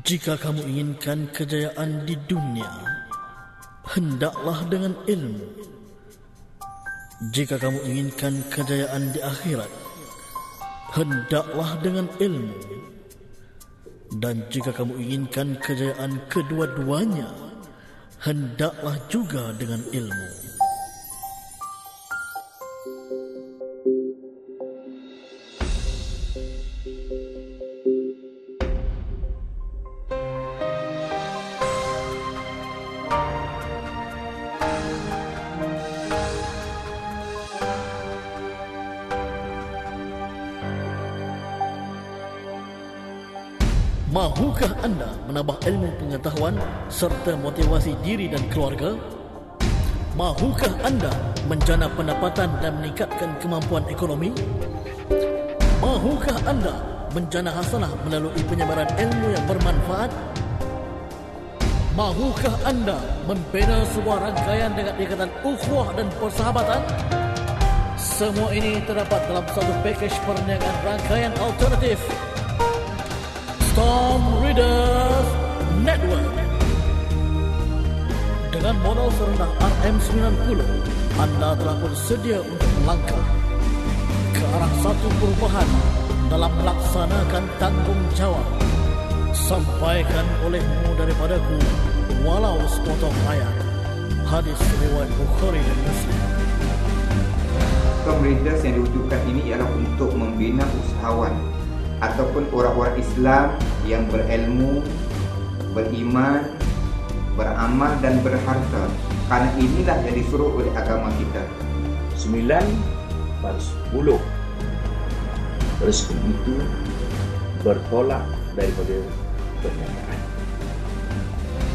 Jika kamu inginkan kejayaan di dunia, hendaklah dengan ilmu. Jika kamu inginkan kejayaan di akhirat, hendaklah dengan ilmu. Dan jika kamu inginkan kejayaan kedua-duanya, hendaklah juga dengan ilmu. Mahukah anda menambah ilmu pengetahuan serta motivasi diri dan keluarga? Mahukah anda menjana pendapatan dan meningkatkan kemampuan ekonomi? Mahukah anda menjana hasanah melalui penyebaran ilmu yang bermanfaat? Mahukah anda membina sebuah rangkaian dengan ikatan ukhuwah dan persahabatan? Semua ini terdapat dalam satu pakej perniagaan rangkaian alternatif Storm Readers Network. Dengan modal serendah RM90, anda telah bersedia untuk melangkah ke arah satu perubahan dalam melaksanakan tanggungjawab. Sampaikan olehmu daripadaku walau sepotong ayat. Hadis riwayat Bukhari dan Muslim. Storm Readers yang diwujudkan ini ialah untuk membina usahawan ataupun orang-orang Islam yang berilmu, beriman, beramal dan berharta. Kerana inilah yang disuruh oleh agama kita. 9/10. Rezeki itu bertolak daripada perniagaan.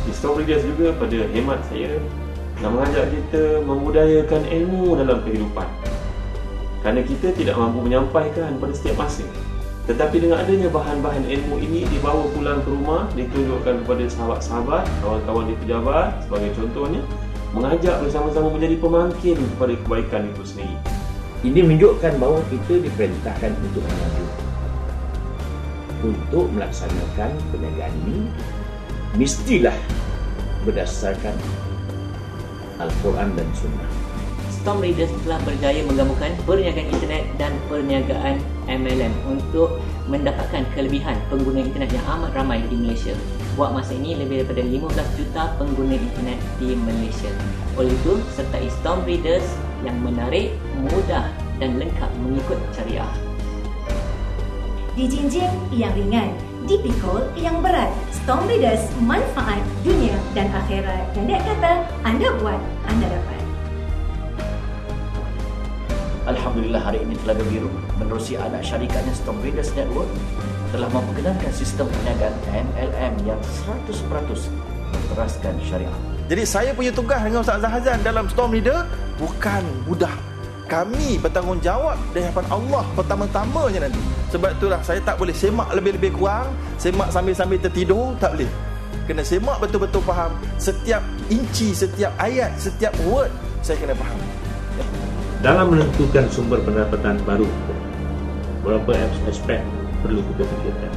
Di Storm Readers juga pada hemat saya nak mengajak kita membudayakan ilmu dalam kehidupan. Kerana kita tidak mampu menyampaikan pada setiap masa. Tetapi dengan adanya bahan-bahan ilmu ini dibawa pulang ke rumah, ditunjukkan kepada sahabat-sahabat, kawan-kawan di pejabat sebagai contohnya, mengajak bersama-sama menjadi pemangkin kepada kebaikan itu sendiri. Ini menunjukkan bahawa kita diperintahkan untuk maju. Untuk melaksanakan perniagaan ini, mestilah berdasarkan Al-Quran dan Sunnah. Storm Readers telah berjaya menggabungkan perniagaan internet dan perniagaan MLM untuk mendapatkan kelebihan pengguna internet yang amat ramai di Malaysia. Buat masa ini lebih daripada 15 juta pengguna internet di Malaysia. Oleh itu, sertai Storm Readers yang menarik, mudah dan lengkap mengikut syariah. Dijinjing yang ringan, dipikul yang berat. Storm Readers, manfaat dunia dan akhirat. Pendek kata, anda buat, anda dapat. Alhamdulillah, hari ini Telaga Biru menerusi anak syarikatnya Storm Readers Network telah memperkenalkan sistem perniagaan MLM yang 100% berteraskan syariah. Jadi saya punya tugas dengan Ustaz Zahazan dalam Storm Reader bukan mudah. Kami bertanggungjawab di hadapan Allah pertama-tamanya nanti. Sebab itulah saya tak boleh semak lebih-lebih kurang, semak sambil-sambil tertidur, tak boleh. Kena semak betul-betul faham setiap inci, setiap ayat, setiap word saya kena faham. Dalam menentukan sumber pendapatan baru, berapa aspek perlu kita fikirkan.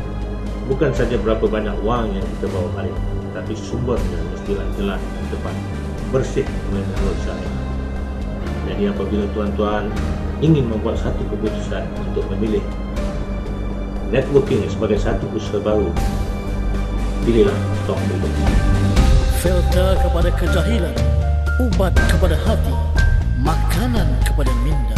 Bukan saja berapa banyak wang yang kita bawa balik, tapi sumbernya mestilah jelas dan tepat, bersih menurut syariah. Jadi apabila tuan-tuan ingin membuat satu keputusan untuk memilih networking sebagai satu usaha baru, pilihlah Storm Readers. Filter kepada kejahilan, ubat kepada hati, makanan kepada minda.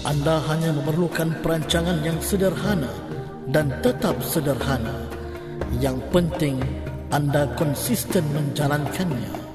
Anda hanya memerlukan perancangan yang sederhana dan tetap sederhana. Yang penting, anda konsisten menjalankannya.